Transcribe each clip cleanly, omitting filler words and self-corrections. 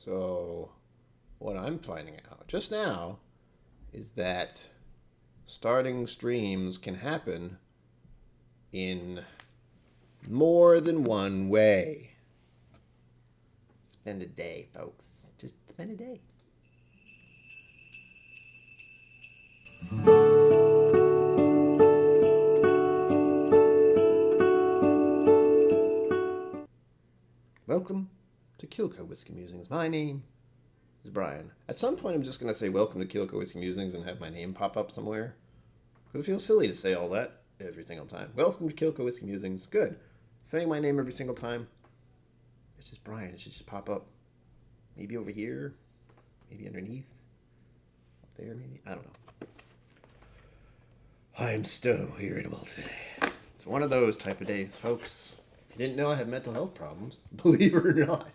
So, what I'm finding out just now is that starting streams can happen in more than one way. Spend a day, folks. Just spend a day. Welcome to KillCo Whiskey Musings. My name is Brian. At some point, I'm just going to say welcome to KillCo Whiskey Musings and have my name pop up somewhere. Because it feels silly to say all that every single time. Welcome to KillCo Whiskey Musings. Good. Saying my name every single time. It's just Brian. It should just pop up. Maybe over here. Maybe underneath. Up there, maybe. I don't know. I'm so irritable today. It's one of those type of days, folks. If you didn't know I have mental health problems, believe it or not.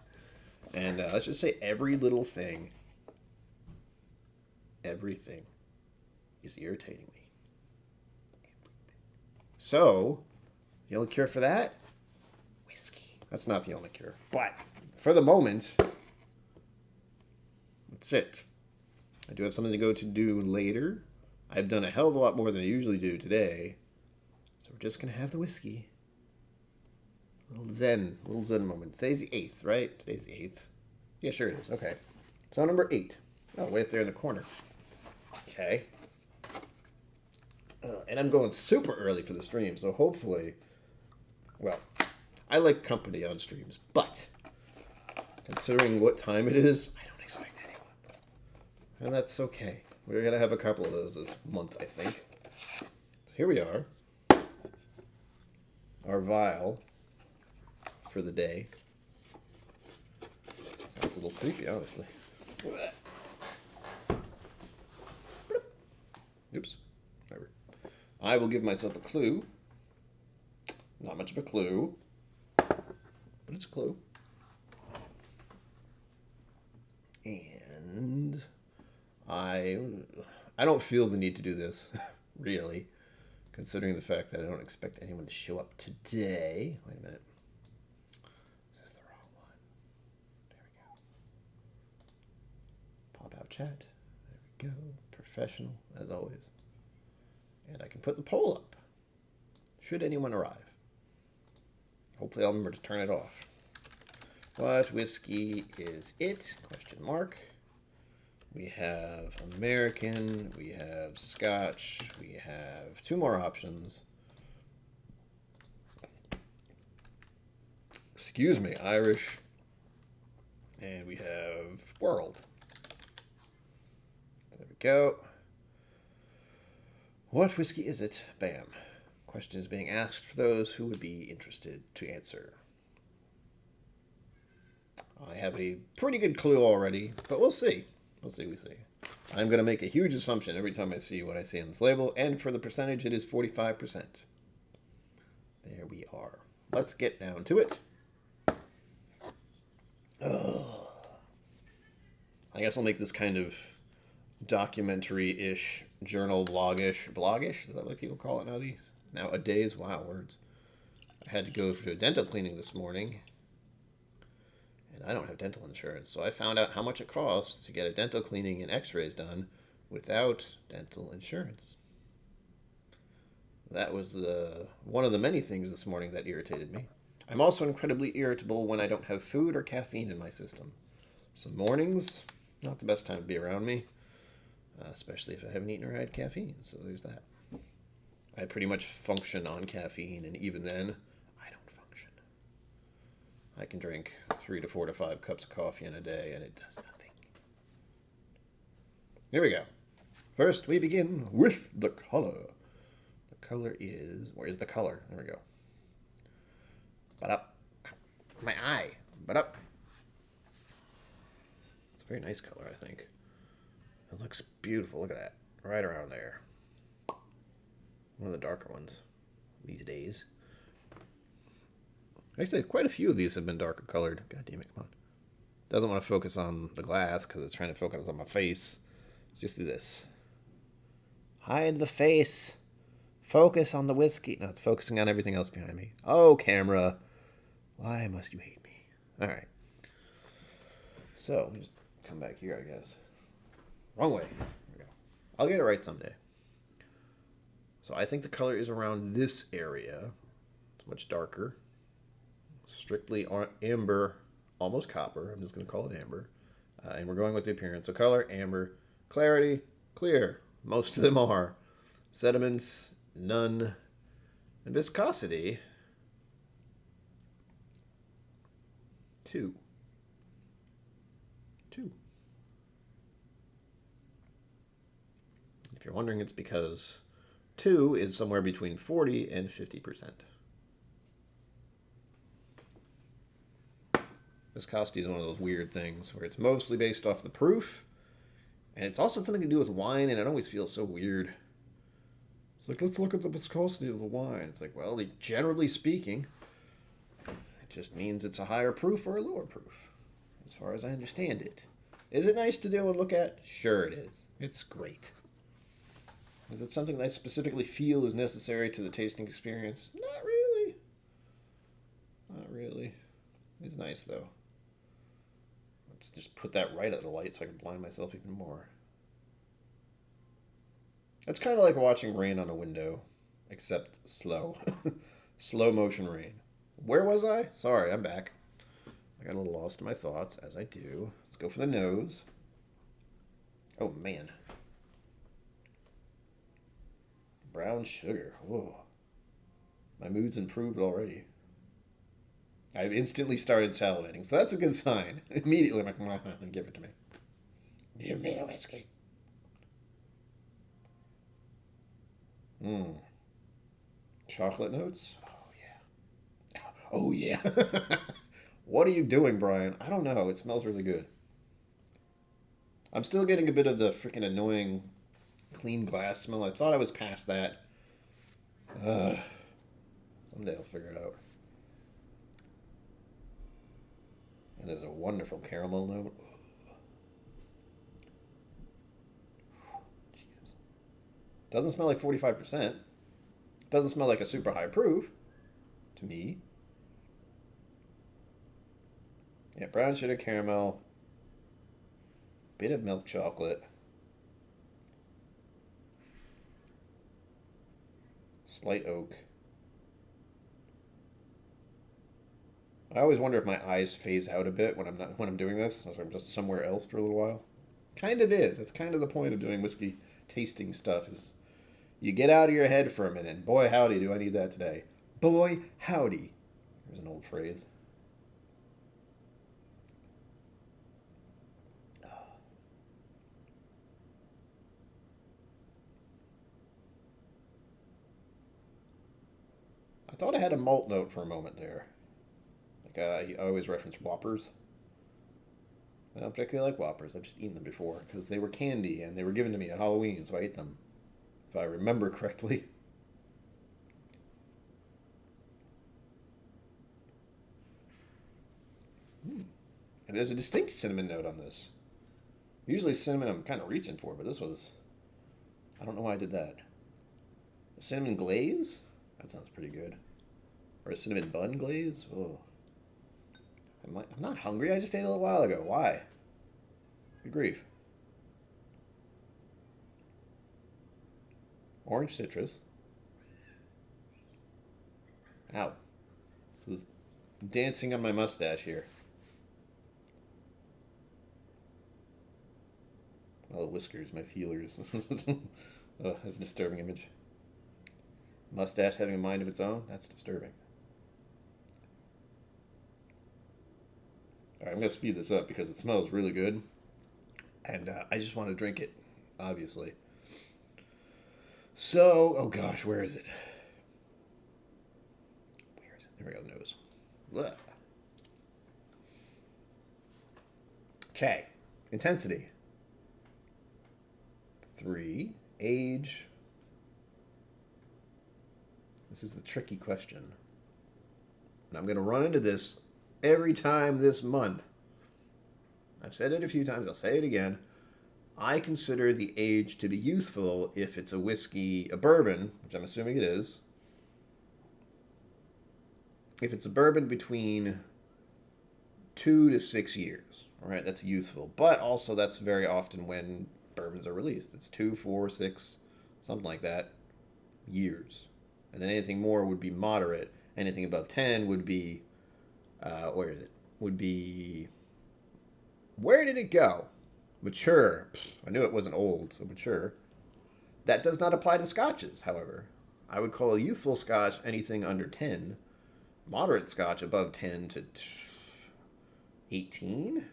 And let's just say everything is irritating me. So, the only cure for that? Whiskey. That's not the only cure. But, for the moment, that's it. I do have something to go to do later. I've done a hell of a lot more than I usually do today. So we're just going to have the whiskey. A little zen moment. Today's the 8th, right? Today's the 8th. Yeah, sure it is. Okay. So number 8. Oh, way up there in the corner. Okay. And I'm going super early for the stream, so hopefully... Well, I like company on streams, but... Considering what time it is, I don't expect anyone. And that's okay. We're going to have a couple of those this month, I think. So here we are. Our vial for the day. Sounds a little creepy, honestly. Oops. Whatever. I will give myself a clue. Not much of a clue, but it's a clue. And I don't feel the need to do this, really, considering the fact that I don't expect anyone to show up today. Wait a minute. This is the wrong one. There we go. Pop out chat. There we go. Professional, as always. And I can put the poll up, should anyone arrive. Hopefully I'll remember to turn it off. What whiskey is it? Question mark. We have American, we have Scotch, we have 2 more options. Excuse me, Irish. And we have World. There we go. What whiskey is it? Bam. Question is being asked for those who would be interested to answer. I have a pretty good clue already, but we'll see. We'll see. I'm going to make a huge assumption every time I see what I see on this label, and for the percentage, it is 45%. There we are. Let's get down to it. Ugh. I guess I'll make this kind of documentary-ish, journal blogish. Blogish? Is that what people call it nowadays? Wow, words. I had to go to a dental cleaning this morning. I don't have dental insurance, so I found out how much it costs to get a dental cleaning and x-rays done without dental insurance. That was one of the many things this morning that irritated me. I'm also incredibly irritable when I don't have food or caffeine in my system. So mornings, not the best time to be around me, especially if I haven't eaten or had caffeine, so there's that. I pretty much function on caffeine, and even then, I can drink 3 to 4 to 5 cups of coffee in a day, and it does nothing. Here we go. First, we begin with the color. The color is... Where's the color? There we go. Ba-dup. My eye. Ba-dup. It's a very nice color, I think. It looks beautiful. Look at that. Right around there. One of the darker ones these days. Actually, quite a few of these have been darker colored. God damn it, come on. Doesn't want to focus on the glass because it's trying to focus on my face. Let's just do this. Hide the face. Focus on the whiskey. No, it's focusing on everything else behind me. Oh, camera. Why must you hate me? All right. So, let me just come back here, I guess. Wrong way. There we go. I'll get it right someday. So I think the color is around this area. It's much darker. Strictly amber, almost copper. I'm just going to call it amber. And we're going with the appearance. So color, amber. Clarity, clear. Most of them are. Sediments, none. And viscosity, 2. 2. If you're wondering, it's because 2 is somewhere between 40 and 50%. Viscosity is one of those weird things where it's mostly based off the proof, and it's also something to do with wine, and it always feels so weird. It's like, let's look at the viscosity of the wine. It's like, well, generally speaking, it just means it's a higher proof or a lower proof, as far as I understand it. Is it nice to do and look at? Sure it is. It's great. Is it something that I specifically feel is necessary to the tasting experience? Not really. Not really. It's nice, though. Let's just put that right at the light so I can blind myself even more. It's kind of like watching rain on a window, except slow. Slow motion rain. Where was I? Sorry, I'm back. I got a little lost in my thoughts, as I do. Let's go for the nose. Oh, man. Brown sugar. Whoa. My mood's improved already. I've instantly started salivating, so that's a good sign. Immediately, I'm like, give it to me. Give me a whiskey. Chocolate notes? Oh, yeah. Oh, yeah. What are you doing, Brian? I don't know. It smells really good. I'm still getting a bit of the freaking annoying clean glass smell. I thought I was past that. Someday I'll figure it out. And there's a wonderful caramel note. Jesus. Doesn't smell like 45%. Doesn't smell like a super high proof. To me. Yeah, brown sugar caramel. Bit of milk chocolate. Slight oak. I always wonder if my eyes phase out a bit when I'm doing this, if I'm just somewhere else for a little while. Kind of is. That's kind of the point of doing whiskey tasting stuff, is you get out of your head for a minute. And boy, howdy, do I need that today. Boy, howdy. There's an old phrase. I thought I had a malt note for a moment there. I always reference Whoppers. I don't particularly like Whoppers. I've just eaten them before because they were candy and they were given to me at Halloween, so I ate them, if I remember correctly. And there's a distinct cinnamon note on this. Usually cinnamon I'm kind of reaching for, but this was... I don't know why I did that. A cinnamon glaze? That sounds pretty good. Or a cinnamon bun glaze? Oh. I'm not hungry. I just ate a little while ago. Why? Good grief. Orange citrus. Ow. This is dancing on my mustache here. Oh, whiskers, my feelers. Oh, that's a disturbing image. Mustache having a mind of its own? That's disturbing. Alright, I'm going to speed this up because it smells really good. And I just want to drink it, obviously. So, oh gosh, where is it? Where is it? There we go, nose. Blah. Okay, intensity. 3. Age. This is the tricky question. And I'm going to run into this every time this month. I've said it a few times, I'll say it again. I consider the age to be youthful if it's a whiskey, a bourbon, which I'm assuming it is. If it's a bourbon between 2 to 6 years. All right, that's youthful. But also, that's very often when bourbons are released. It's 2, 4, 6, something like that, years. And then anything more would be moderate. Anything above 10 would be, where is it? Would be, where did it go? Mature. I knew it wasn't old, so mature. That does not apply to scotches, however. I would call a youthful scotch anything under 10. Moderate scotch above 10 to 18.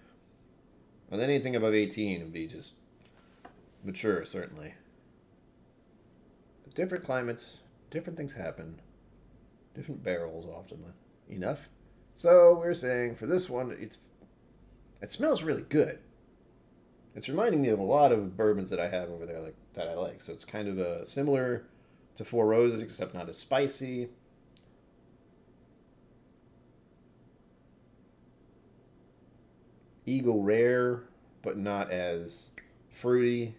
And then anything above 18 would be just mature, certainly. Different climates, different things happen. Different barrels often. Enough? So we're saying for this one, it smells really good. It's reminding me of a lot of bourbons that I have over there that I like. So it's kind of similar to Four Roses, except not as spicy. Eagle Rare, but not as fruity.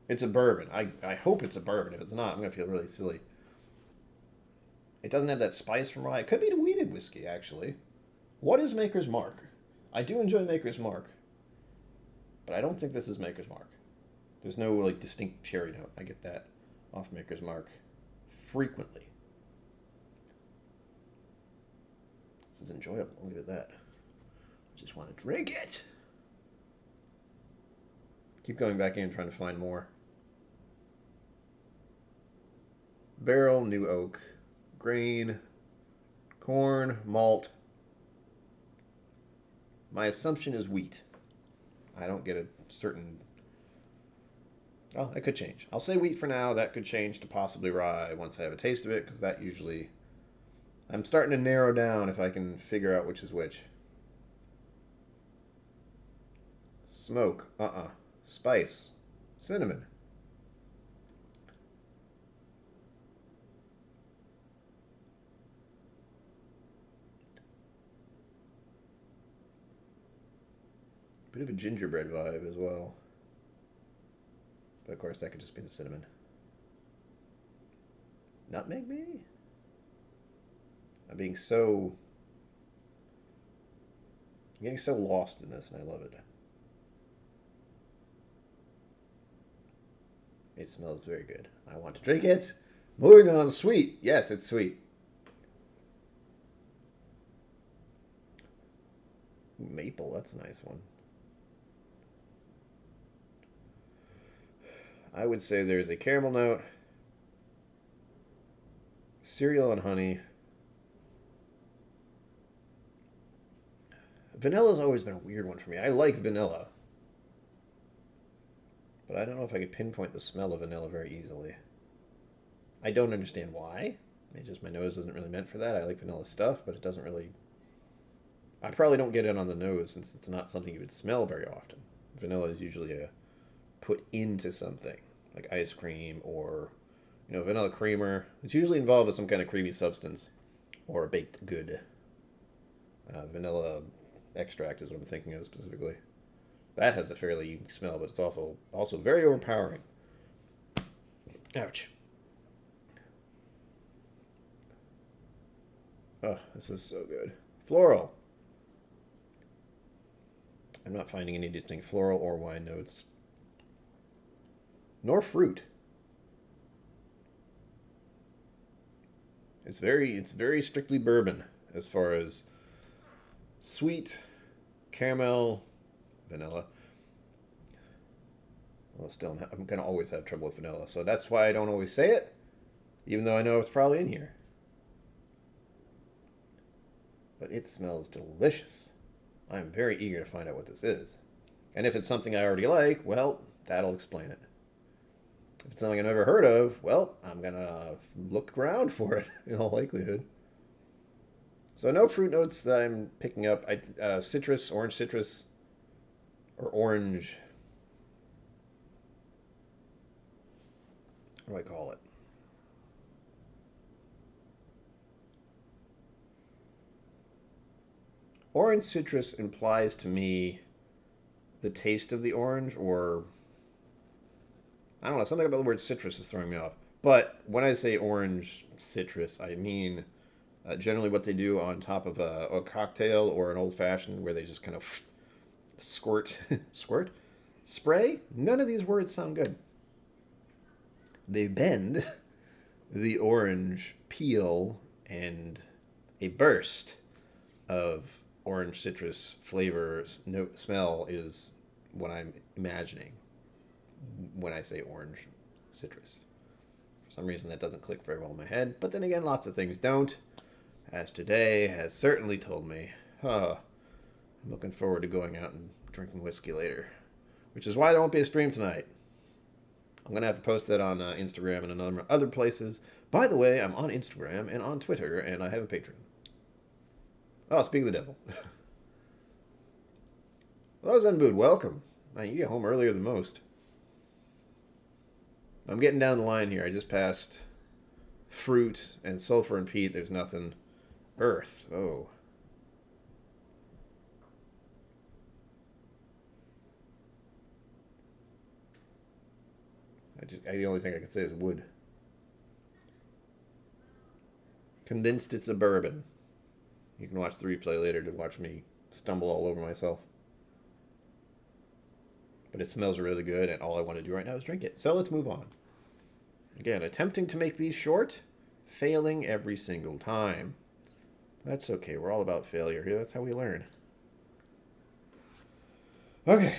It's a bourbon. I hope it's a bourbon. If it's not, I'm going to feel really silly. It doesn't have that spice from rye. It could be the wheated whiskey, actually. What is Maker's Mark? I do enjoy Maker's Mark, but I don't think this is Maker's Mark. There's no like distinct cherry note. I get that off Maker's Mark frequently. This is enjoyable. Look at that. I just want to drink it. Keep going back in trying to find more. Barrel, new oak, grain, corn, malt. My assumption is wheat. I don't get a certain... Oh, that could change. I'll say wheat for now. That could change to possibly rye once I have a taste of it, because that usually... I'm starting to narrow down if I can figure out which is which. Smoke. Spice. Cinnamon. Bit of a gingerbread vibe as well. But of course that could just be the cinnamon. Nutmeg maybe? I'm getting so lost in this and I love it. It smells very good. I want to drink it. Moving on, sweet. Yes, it's sweet. Maple, that's a nice one. I would say there's a caramel note, cereal and honey. Vanilla's always been a weird one for me. I like vanilla, but I don't know if I could pinpoint the smell of vanilla very easily. I don't understand why. It's just my nose isn't really meant for that. I like vanilla stuff, but it doesn't really... I probably don't get it on the nose since it's not something you would smell very often. Vanilla is usually put into something, like ice cream or, vanilla creamer. It's usually involved with some kind of creamy substance or a baked good. Vanilla extract is what I'm thinking of specifically. That has a fairly unique smell, but it's also very overpowering. Ouch. Oh, this is so good. Floral. I'm not finding any distinct floral or wine notes. Nor fruit. It's very strictly bourbon as far as sweet, caramel, vanilla. Well, still, I'm going to always have trouble with vanilla, so that's why I don't always say it, even though I know it's probably in here. But it smells delicious. I'm very eager to find out what this is. And if it's something I already like, well, that'll explain it. If it's something I've never heard of, well, I'm going to look around for it in all likelihood. So no fruit notes that I'm picking up. Citrus, orange citrus, or orange... What do I call it? Orange citrus implies to me the taste of the orange, or I don't know, something about the word citrus is throwing me off. But when I say orange citrus, I mean Generally, what they do on top of a cocktail or an old fashioned, where they just kind of squirt, squirt, spray. None of these words sound good. They bend the orange peel, and a burst of orange citrus flavor note smell is what I'm imagining when I say orange citrus. For some reason, that doesn't click very well in my head. But then again, lots of things don't. As today has certainly told me. I'm looking forward to going out and drinking whiskey later. Which is why there won't be a stream tonight. I'm going to have to post that on Instagram and a number of other places. By the way, I'm on Instagram and on Twitter, and I have a Patreon. Oh, speaking of the devil. Hello, Zenbood. Welcome. Man, you get home earlier than most. I'm getting down the line here. I just passed fruit and sulfur and peat. There's nothing. Earth. Oh. The only thing I can say is wood. Convinced it's a bourbon. You can watch the replay later to watch me stumble all over myself. But it smells really good, and all I want to do right now is drink it. So let's move on. Again, attempting to make these short, failing every single time. That's okay. We're all about failure here. That's how we learn. Okay.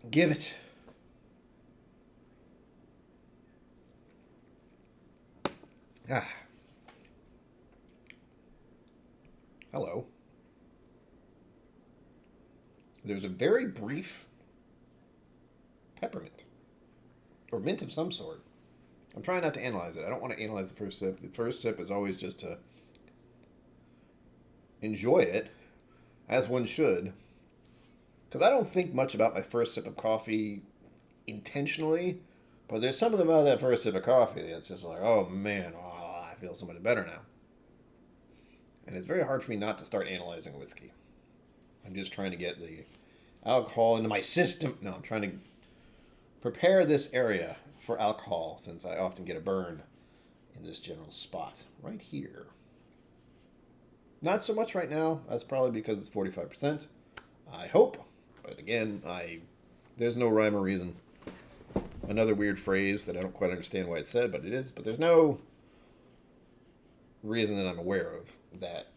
Give it. Ah. Hello. There's a very brief peppermint. Or mint of some sort. I'm trying not to analyze it. I don't want to analyze the first sip. The first sip is always just to enjoy it, as one should. Because I don't think much about my first sip of coffee intentionally, but there's something about that first sip of coffee that's just like, oh man, I feel so much better now. And it's very hard for me not to start analyzing whiskey. I'm just trying to get the alcohol into my system. No, I'm trying to prepare this area for alcohol, since I often get a burn in this general spot right here. Not so much right now. That's probably because it's 45%. I hope. But again, there's no rhyme or reason. Another weird phrase that I don't quite understand why it's said, but it is. But there's no reason that I'm aware of that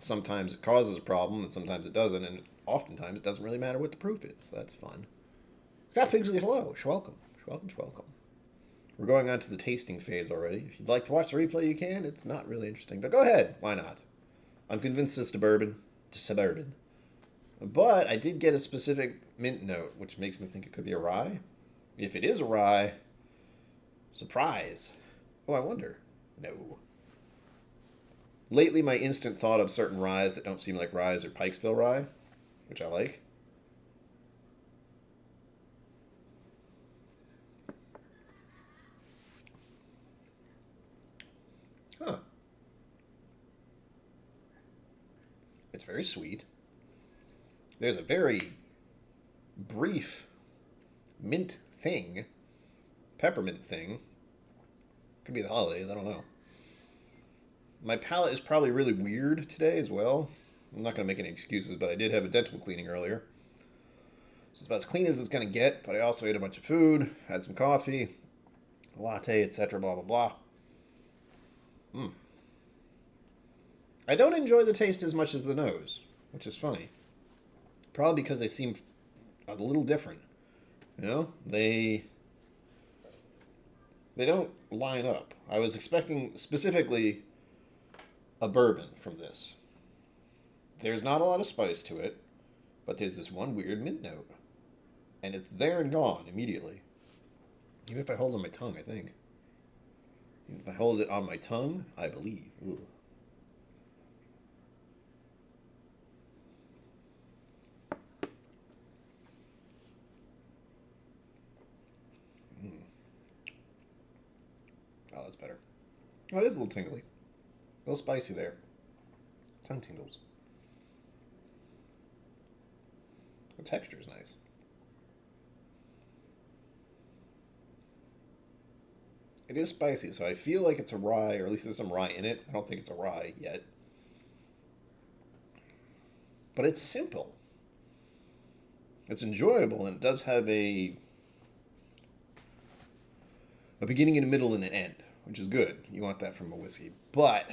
sometimes it causes a problem and sometimes it doesn't, and oftentimes it doesn't really matter what the proof is. That's fun. Scott Pigsley, hello. Welcome. Welcome. We're going on to the tasting phase already. If you'd like to watch the replay, you can. It's not really interesting, but go ahead. Why not? I'm convinced it's suburban. But I did get a specific mint note, which makes me think it could be a rye. If it is a rye, surprise. Oh, I wonder. No. Lately, my instant thought of certain ryes that don't seem like ryes are Pikesville rye, which I like. Huh. It's very sweet. There's a very brief mint thing, peppermint thing. Could be the holidays, I don't know. My palate is probably really weird today as well. I'm not going to make any excuses, but I did have a dental cleaning earlier. So it's about as clean as it's going to get, but I also ate a bunch of food, had some coffee, a latte, etc., blah, blah, blah. I don't enjoy the taste as much as the nose, which is funny. Probably because they seem a little different. You know? They don't line up. I was expecting specifically a bourbon from this. There's not a lot of spice to it, but there's this one weird mint note. And it's there and gone immediately. Even if I hold it on my tongue, I think. Even if I hold it on my tongue, I believe. Ooh. Oh, that's better. Oh, it is a little tingly. A little spicy there. Tongue tingles. The texture is nice. It is spicy, so I feel like it's a rye, or at least there's some rye in it. I don't think it's a rye yet. But it's simple. It's enjoyable, and it does have a beginning and a middle and an end, which is good. You want that from a whiskey. But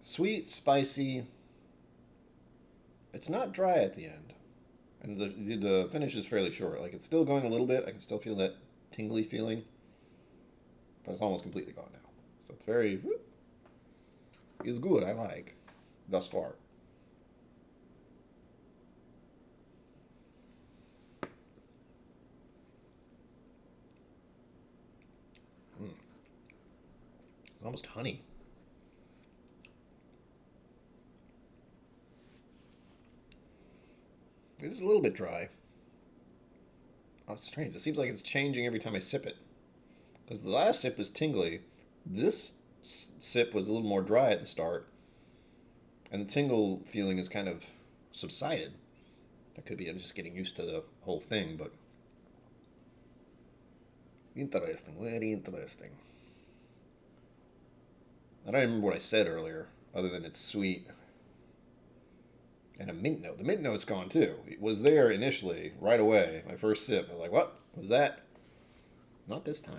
sweet, spicy. It's not dry at the end. And the finish is fairly short. Like, it's still going a little bit. I can still feel that tingly feeling. But it's almost completely gone now. So it's very... It's good, I like. Thus far. It's almost honey. It is a little bit dry. Oh, it's strange. It seems like it's changing every time I sip it. Because the last sip is tingly. This sip was a little more dry at the start. And the tingle feeling is kind of subsided. That could be I'm just getting used to the whole thing, but... Interesting. Very interesting. I don't remember what I said earlier, other than it's sweet. And a mint note. The mint note's gone too. It was there initially, right away. My first sip. I was like, what was that? Not this time.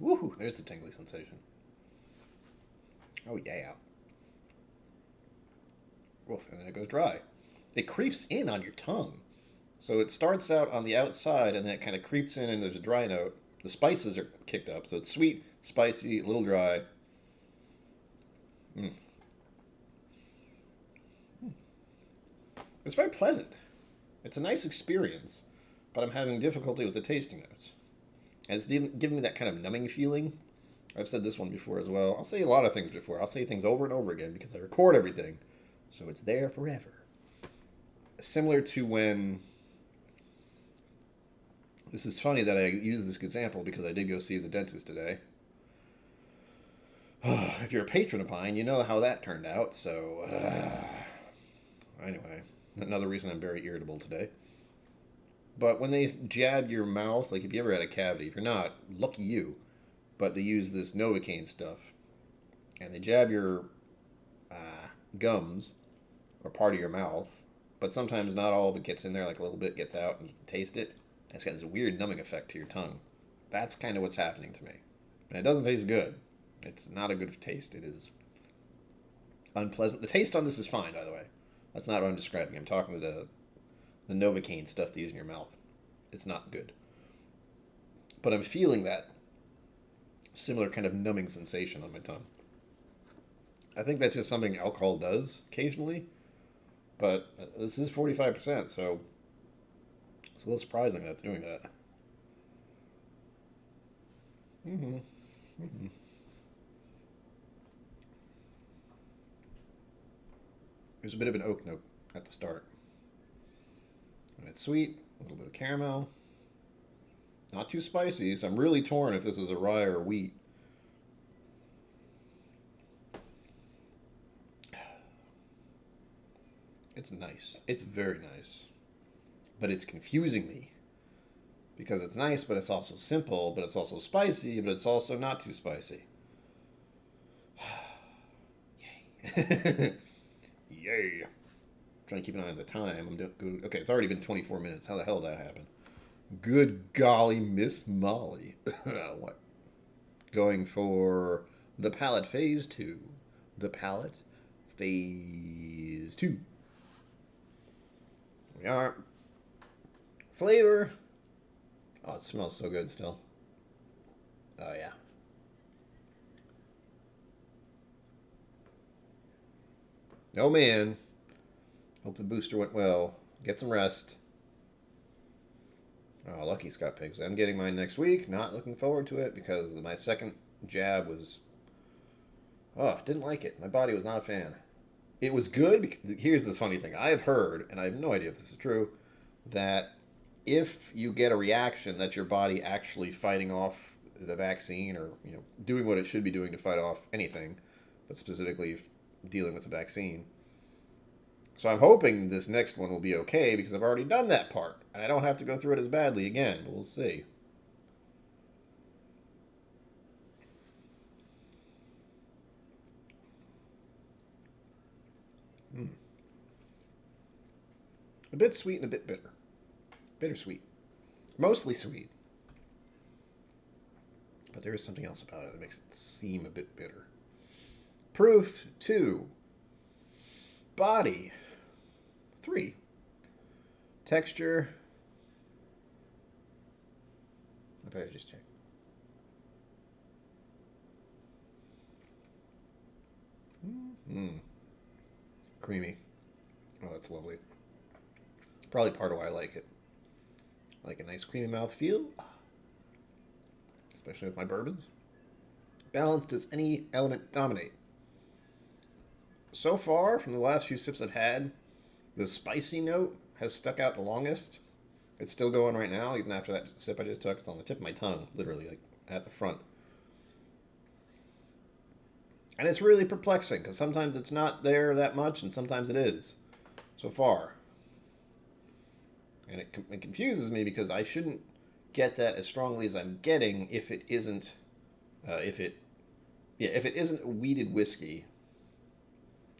Woohoo! There's the tingly sensation. Oh, yeah. Oof, and then it goes dry. It creeps in on your tongue. So it starts out on the outside, and then it kind of creeps in, and there's a dry note. The spices are kicked up, so it's sweet, spicy, a little dry. It's very pleasant. It's a nice experience, but I'm having difficulty with the tasting notes. And it's giving me that kind of numbing feeling. I've said this one before as well. I'll say a lot of things before. I'll say things over and over again because I record everything, so it's there forever. Similar to when... This is funny that I use this example because I did go see the dentist today. If you're a patron of mine, you know how that turned out, so... Anyway, another reason I'm very irritable today. But when they jab your mouth, like if you ever had a cavity, if you're not, lucky you. But they use this Novocaine stuff. And they jab your gums, or part of your mouth. But sometimes not all of it gets in there, like a little bit gets out and you can taste it. It's got this weird numbing effect to your tongue. That's kind of what's happening to me. And it doesn't taste good. It's not a good taste. It is unpleasant. The taste on this is fine, by the way. That's not what I'm describing. I'm talking to the Novocaine stuff they use in your mouth. It's not good. But I'm feeling that similar kind of numbing sensation on my tongue. I think that's just something alcohol does occasionally. But this is 45%, so it's a little surprising that it's doing that. There's a bit of an oak note at the start. And it's sweet, a little bit of caramel. Not too spicy, so I'm really torn if this is a rye or wheat. It's nice. It's very nice. But it's confusing me. Because it's nice, but it's also simple, but it's also spicy, but it's also not too spicy. Yay. Yay. Trying to keep an eye on the time. I'm doing, okay, it's already been 24 minutes. How the hell did that happen? Good golly, Miss Molly. What? Going for the palate phase 2. The palate phase 2. We are. Flavor. Oh, it smells so good still. Oh, yeah. Oh, man. Hope the booster went well. Get some rest. Oh, lucky Scott Pigs. I'm getting mine next week. Not looking forward to it because my second jab was... Oh, didn't like it. My body was not a fan. It was good. Because, here's the funny thing. I have heard, and I have no idea if this is true, that if you get a reaction, that's your body actually fighting off the vaccine, or doing what it should be doing to fight off anything, but specifically dealing with the vaccine. So I'm hoping this next one will be okay because I've already done that part and I don't have to go through it as badly again. But we'll see. A bit sweet and a bit bitter. Bittersweet. Mostly sweet. But there is something else about it that makes it seem a bit bitter. Proof 2. Body 3. Texture. I better just check. Creamy. Oh, that's lovely. Probably part of why I like it. I like a nice creamy mouthfeel, especially with my bourbons. Balanced as any element dominate. So far, from the last few sips I've had, the spicy note has stuck out the longest. It's still going right now, even after that sip I just took. It's on the tip of my tongue, literally, like at the front. And it's really perplexing, because sometimes it's not there that much, and sometimes it is. So far. And it confuses me, because I shouldn't get that as strongly as I'm getting if it isn't, if it isn't a wheated whiskey,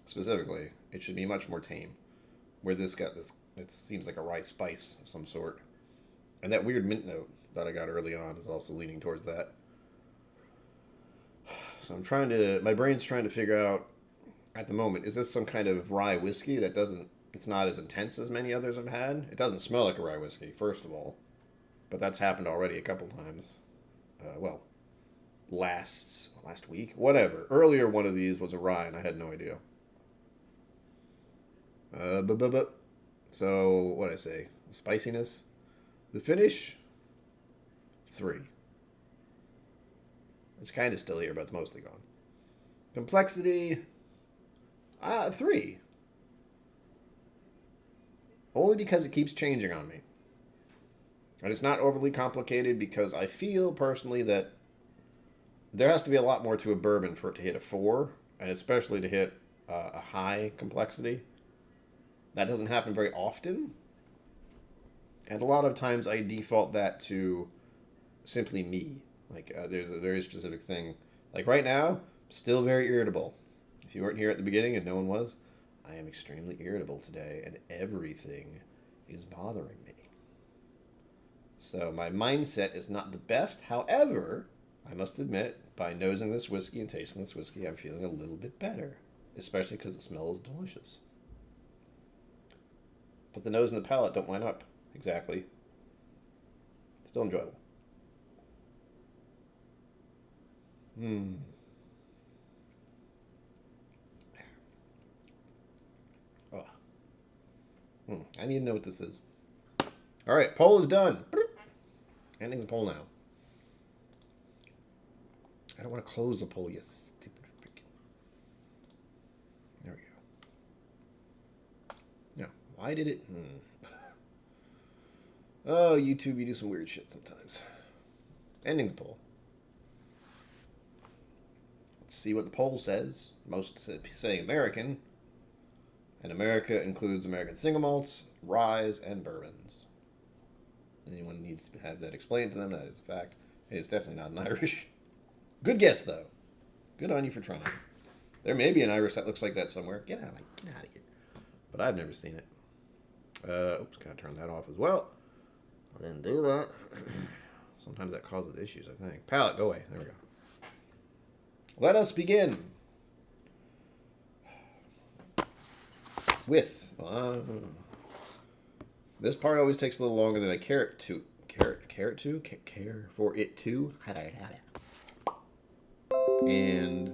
specifically. It should be much more tame. Where this got this, it seems like a rye spice of some sort. And that weird mint note that I got early on is also leaning towards that. So my brain's trying to figure out, at the moment, is this some kind of rye whiskey that it's not as intense as many others I've had? It doesn't smell like a rye whiskey, first of all. But that's happened already a couple times. Last week? Whatever. Earlier one of these was a rye, and I had no idea. So, what'd I say? Spiciness? The finish? 3. It's kind of still here, but it's mostly gone. Complexity? 3. Only because it keeps changing on me. And it's not overly complicated, because I feel personally that there has to be a lot more to a bourbon for it to hit a 4, and especially to hit a high complexity. That doesn't happen very often. And a lot of times I default that to simply me. Like, there's a very specific thing. Like right now, still very irritable. If you weren't here at the beginning, and no one was, I am extremely irritable today, and everything is bothering me. So my mindset is not the best. However, I must admit, by nosing this whiskey and tasting this whiskey, I'm feeling a little bit better. Especially because it smells delicious. But the nose and the palate don't line up exactly. Still enjoyable. I need to know what this is. Alright, poll is done. Ending the poll now. I don't want to close the poll, you stupid freaking. There we go. Now, why did it... Oh, YouTube, you do some weird shit sometimes. Ending the poll. Let's see what the poll says. Most say American. And America includes American single malts, ryes, and bourbons. Anyone needs to have that explained to them, that is a fact. It is definitely not an Irish. Good guess, though. Good on you for trying. There may be an Irish that looks like that somewhere. Get out of here. But I've never seen it. Oops, gotta turn that off as well. I didn't do that. Sometimes that causes issues, I think. Palette, go away. There we go. Let us begin. With... this part always takes a little longer than I care for it to. And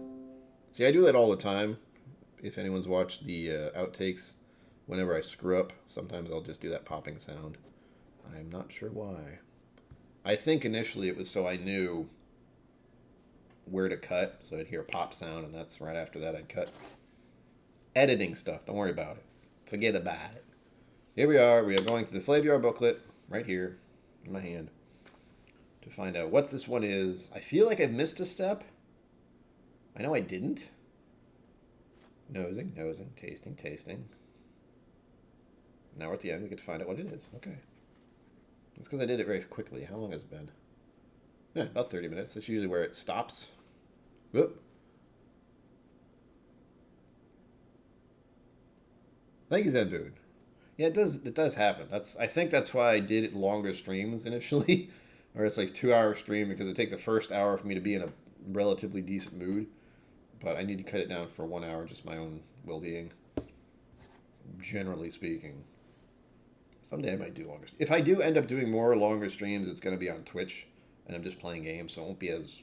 see, I do that all the time. If anyone's watched the outtakes, whenever I screw up, sometimes I'll just do that popping sound. I'm not sure why. I think initially it was so I knew where to cut, so I'd hear a pop sound, and that's right after that I'd cut. Editing stuff, don't worry about it. Forget about it. Here we are going to the Flavor booklet, right here, in my hand. to find out what this one is. I feel like I've missed a step. I know I didn't. Nosing, tasting, tasting. Now we're at the end. We get to find out what it is. Okay. It's because I did it very quickly. How long has it been? Yeah, about 30 minutes. That's usually where it stops. Whoop. Thank you, Zenboon. Yeah, it does happen. I think that's why I did longer streams initially. Or it's like 2-hour stream because it would take the first hour for me to be in a relatively decent mood. But I need to cut it down for 1 hour, just my own well-being. Generally speaking. Someday I might do longer. If I do end up doing more longer streams, it's going to be on Twitch. And I'm just playing games, so it won't be as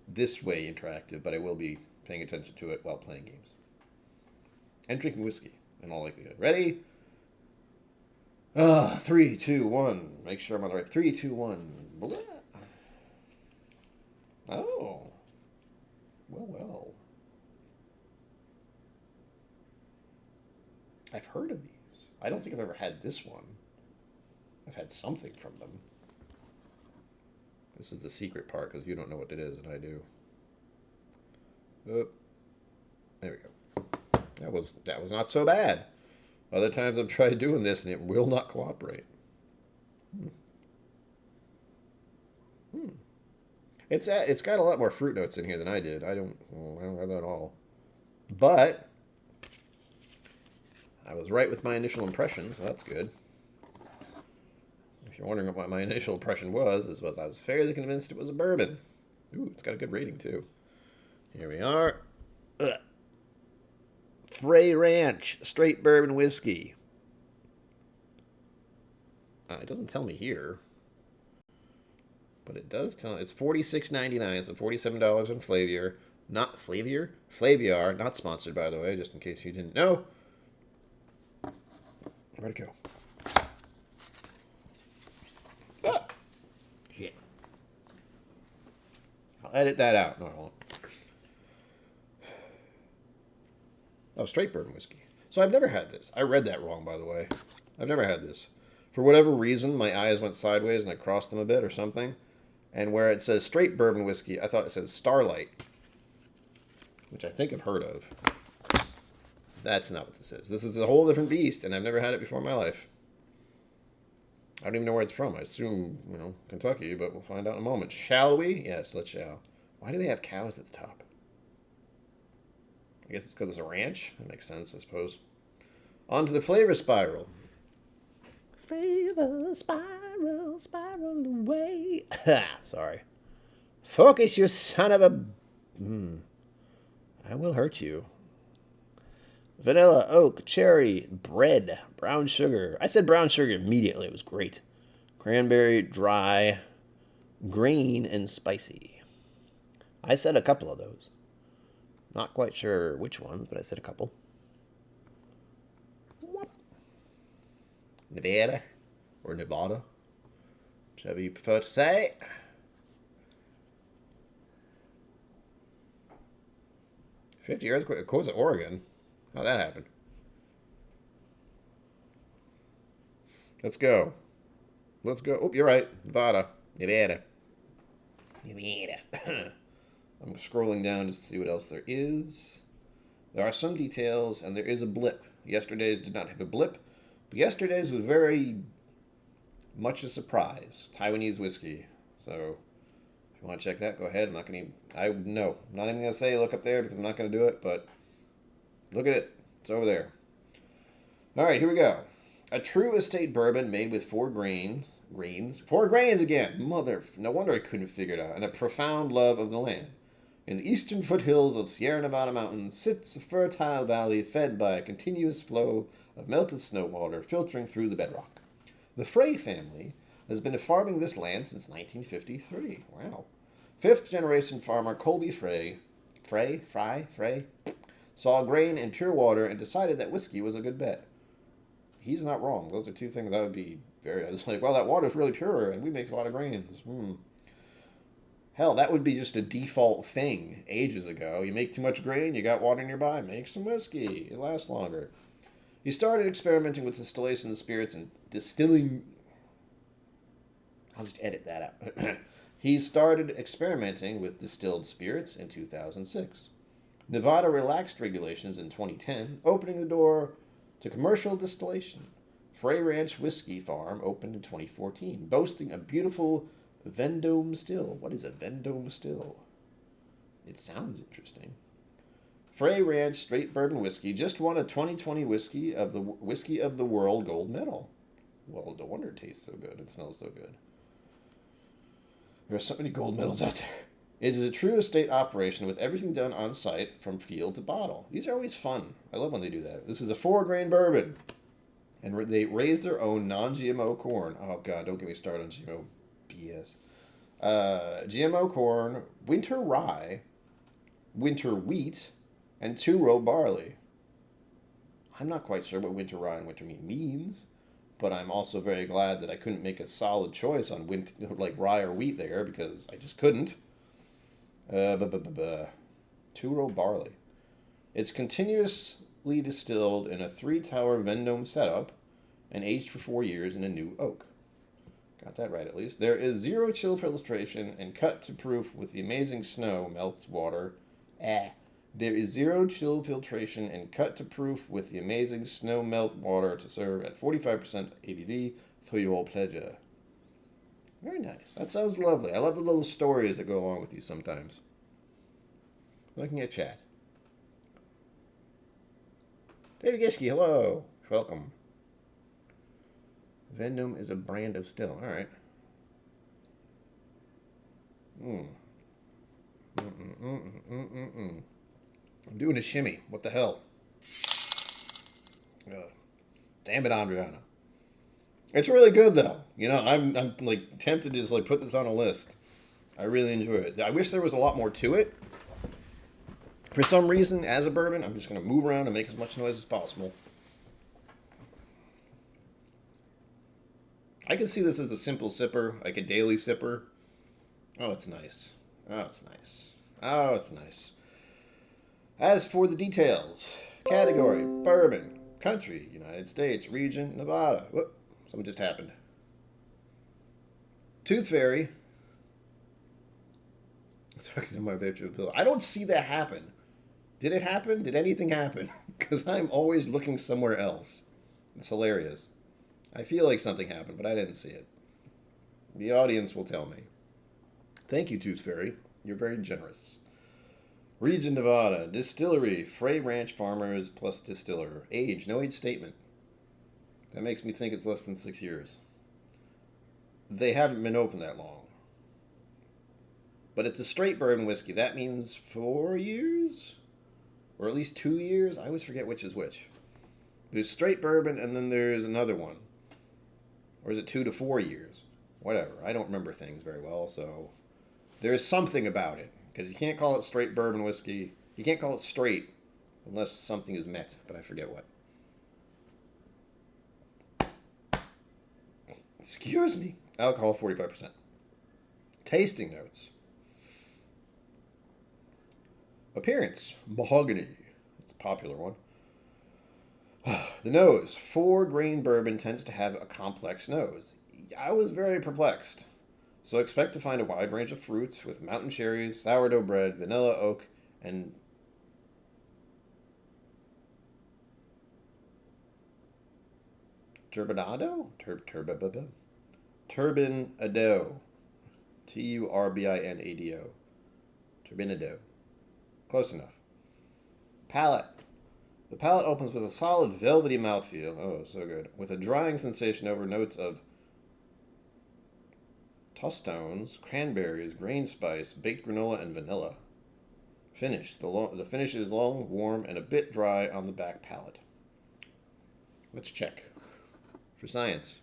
this way interactive. But I will be paying attention to it while playing games. And drinking whiskey, in all likelihood. Ready? 3, 2, 1. Make sure I'm on the right. 3, 2, 1. Blah. Oh. Well. I've heard of these. I don't think I've ever had this one. I've had something from them. This is the secret part because you don't know what it is and I do. Oh. There we go. That was not so bad. Other times I've tried doing this and it will not cooperate. It's got a lot more fruit notes in here than I did. I don't have that at all. But I was right with my initial impressions, so that's good. If you're wondering what my initial impression was, I was fairly convinced it was a bourbon. Ooh, it's got a good rating too. Here we are. Frey Ranch straight bourbon whiskey. It doesn't tell me here, but it does tell. It's $46.99, so $47 on Flaviar. Not Flaviar? Flaviar, not sponsored by the way, just in case you didn't know. Where'd it go? Ah! Shit. I'll edit that out. No, I won't. Oh, straight bourbon whiskey. So I've never had this. I read that wrong, by the way. I've never had this. For whatever reason, my eyes went sideways and I crossed them a bit or something. And where it says straight bourbon whiskey, I thought it said Starlight, which I think I've heard of. That's not what this is. This is a whole different beast, and I've never had it before in my life. I don't even know where it's from. I assume, Kentucky, but we'll find out in a moment. Shall we? Yes, let's shall. Why do they have cows at the top? I guess it's because it's a ranch. That makes sense, I suppose. On to the flavor spiral. Flavor spiral, spiral away. Sorry. Focus, you son of a... I will hurt you. Vanilla, oak, cherry, bread, brown sugar. I said brown sugar immediately. It was great. Cranberry, dry, green, and spicy. I said a couple of those. Not quite sure which ones, but I said a couple. Nevada, or Nevada, whichever you prefer to say. '50 earthquake, of course, Oregon. How'd that happen? Let's go. Oh, you're right. Nevada. I'm scrolling down just to see what else there is. There are some details, and there is a blip. Yesterday's did not have a blip, but yesterday's was very much a surprise. Taiwanese whiskey. So, if you want to check that, go ahead. I'm not even going to say look up there because I'm not going to do it, but look at it. It's over there. All right, here we go. A true estate bourbon made with 4 grains. 4 grains again. No wonder I couldn't figure it out. And a profound love of the land. In the eastern foothills of Sierra Nevada mountains sits a fertile valley fed by a continuous flow of melted snow water filtering through the bedrock. The Frey family has been farming this land since 1953. Wow. 5th generation farmer Colby Frey saw grain and pure water and decided that whiskey was a good bet. He's not wrong. Those are two things I would be I was like, well, that water's really pure and we make a lot of grains. Hell, that would be just a default thing ages ago. You make too much grain, you got water nearby, make some whiskey. It lasts longer. He started experimenting with distillation of spirits and distilling... I'll just edit that out. He started experimenting with distilled spirits in 2006. Nevada relaxed regulations in 2010, opening the door to commercial distillation. Frey Ranch Whiskey Farm opened in 2014, boasting a beautiful Vendome still. What is a Vendome still? It sounds interesting. Frey Ranch Straight Bourbon Whiskey just won a 2020 Whiskey of the World Gold Medal. Well, no wonder it tastes so good. It smells so good. There are so many gold medals out there. It is a true estate operation with everything done on site from field to bottle. These are always fun. I love when they do that. This is a 4-grain bourbon. And they raise their own non-GMO corn. Oh, God, don't get me started on GMO BS. GMO corn, winter rye, winter wheat, and 2-row barley. I'm not quite sure what winter rye and winter wheat means, but I'm also very glad that I couldn't make a solid choice on like rye or wheat there because I just couldn't. 2-row barley. It's continuously distilled in a 3-tower Vendome setup and aged for 4 years in a new oak. Got that right at least. There is 0 chill filtration and cut to proof with the amazing snow melt water. There is 0 chill filtration and cut to proof with the amazing snow melt water to serve at 45% ABV for your pleasure. Very nice. That sounds lovely. I love the little stories that go along with these sometimes. Looking at chat. David Gishke, hello. Welcome. Vendome is a brand of still. All right. I'm doing a shimmy. What the hell? Damn it, Andriana. It's really good though. You know, I'm like tempted to just like put this on a list. I really enjoy it. I wish there was a lot more to it. For some reason, as a bourbon, I'm just going to move around and make as much noise as possible. I can see this as a simple sipper, like a daily sipper. Oh, it's nice. Oh, it's nice. Oh, it's nice. As for the details, category, bourbon, country, United States, region, Nevada. Whoop, something just happened. Tooth Fairy. I'm talking to my virtual pillow. I don't see that happen. Did it happen? Did anything happen? Because I'm always looking somewhere else. It's hilarious. I feel like something happened, but I didn't see it. The audience will tell me. Thank you, Tooth Fairy. You're very generous. Region Nevada. Distillery. Frey Ranch Farmers plus Distiller. Age. No age statement. That makes me think it's less than 6 years. They haven't been open that long. But it's a straight bourbon whiskey. That means 4 years? Or at least 2 years? I always forget which is which. There's straight bourbon and then there's another one. Or is it 2 to 4 years? Whatever. I don't remember things very well, so there's something about it. Because you can't call it straight bourbon whiskey. You can't call it straight unless something is met, but I forget what. Excuse me. Alcohol 45%. Tasting notes. Appearance. Mahogany. It's a popular one. The nose. 4-grain bourbon tends to have a complex nose. I was very perplexed. So expect to find a wide range of fruits with mountain cherries, sourdough bread, vanilla, oak, and turbinado? Turbinado. Turbinado. Turbinado. Close enough. Palate. The palate opens with a solid velvety mouthfeel. Oh, so good. With a drying sensation over notes of tostones, cranberries, grain spice, baked granola, and vanilla. Finish. The finish is long, warm, and a bit dry on the back palate. Let's check. For science.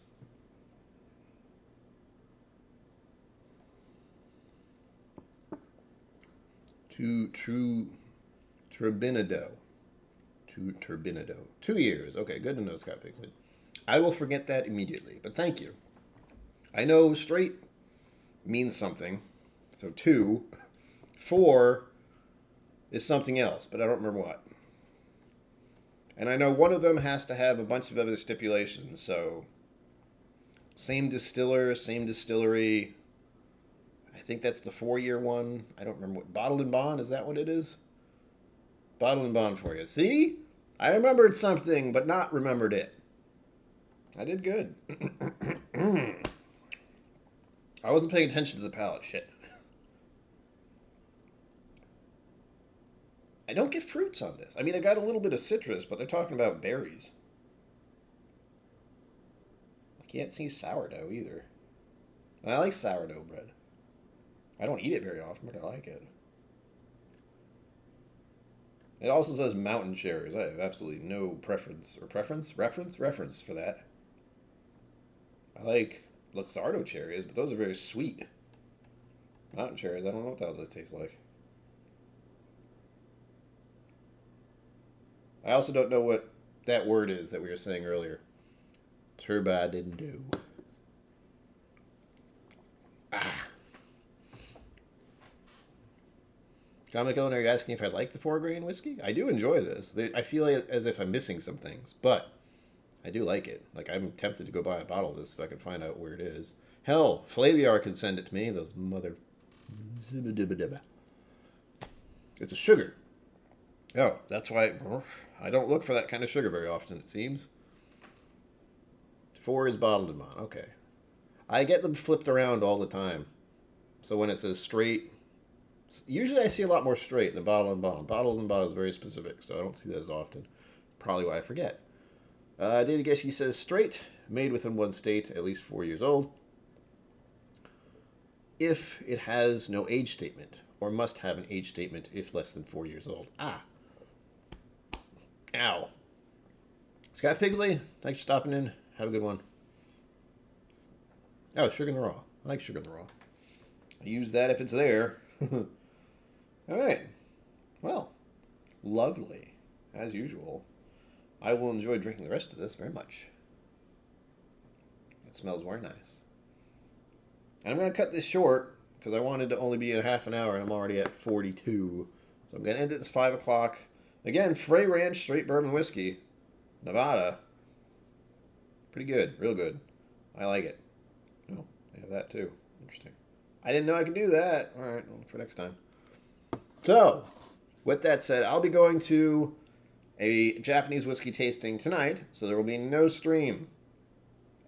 Turbinado. Turbinado. 2 years. Okay, good to know, Scott Pigsley. I will forget that immediately, but thank you. I know straight means something. So 2. 4 is something else, but I don't remember what. And I know one of them has to have a bunch of other stipulations, so same distiller, same distillery. I think that's the 4-year one. I don't remember what. Bottled and Bond, is that what it is? Bottled and Bond for you. See? I remembered something, but not remembered it. I did good. I wasn't paying attention to the palate. Shit. I don't get fruits on this. I mean, I got a little bit of citrus, but they're talking about berries. I can't see sourdough either. I like sourdough bread. I don't eat it very often, but I like it. It also says mountain cherries. I have absolutely no preference reference for that. I like Luxardo cherries, but those are very sweet. Mountain cherries, I don't know what the hell those taste like. I also don't know what that word is that we were saying earlier. Turbidinado. John McKellen, are you asking if I like the 4-grain whiskey? I do enjoy this. I feel as if I'm missing some things, but I do like it. Like, I'm tempted to go buy a bottle of this if I can find out where it is. Hell, Flaviar can send it to me. Those mother... It's a sugar. Oh, that's why I don't look for that kind of sugar very often, it seems. 4 is bottled and bond. Okay. I get them flipped around all the time. So when it says straight... Usually I see a lot more straight than bottled and bond. Bottled and bond is very specific, so I don't see that as often. Probably why I forget. David Geschke says straight, made within one state, at least 4 years old. If it has no age statement, or must have an age statement if less than 4 years old. Ah. Ow. Scott Pigsley, thanks for stopping in. Have a good one. Oh, sugar in the raw. I like sugar in the raw. I use that if it's there. All right. Well, lovely. As usual. I will enjoy drinking the rest of this very much. It smells very nice. And I'm going to cut this short because I wanted to only be at half an hour and I'm already at 42. So I'm going to end it at 5 o'clock. Again, Frey Ranch Straight Bourbon Whiskey. Nevada. Pretty good. Real good. I like it. Oh, they have that too. Interesting. I didn't know I could do that. All right, well, for next time. So, with that said, I'll be going to a Japanese whiskey tasting tonight, so there will be no stream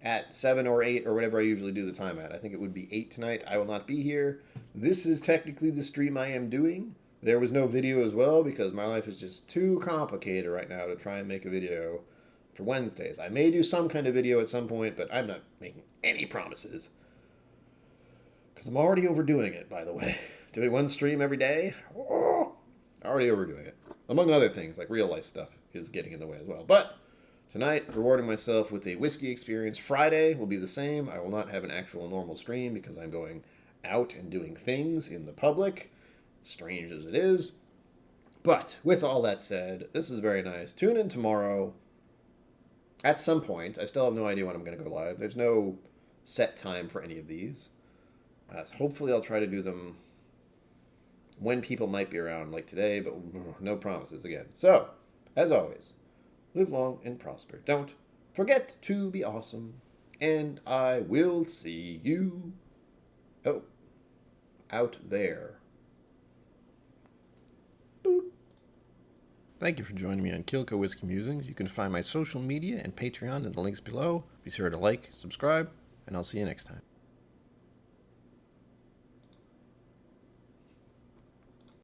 at 7 or 8 or whatever I usually do the time at. I think it would be 8 tonight. I will not be here. This is technically the stream I am doing. There was no video as well because my life is just too complicated right now to try and make a video for Wednesdays. I may do some kind of video at some point, but I'm not making any promises. Because I'm already overdoing it, by the way. Doing one stream every day? Oh, already overdoing it. Among other things, like real life stuff is getting in the way as well. But tonight, rewarding myself with a whiskey experience. Friday will be the same. I will not have an actual normal stream because I'm going out and doing things in the public, strange as it is. But with all that said, this is very nice. Tune in tomorrow at some point. I still have no idea when I'm going to go live. There's no set time for any of these. Hopefully I'll try to do them when people might be around, like today, but no promises again. So, as always, live long and prosper. Don't forget to be awesome. And I will see you out there. Boop. Thank you for joining me on KillCo Whiskey Musings. You can find my social media and Patreon in the links below. Be sure to like, subscribe, and I'll see you next time.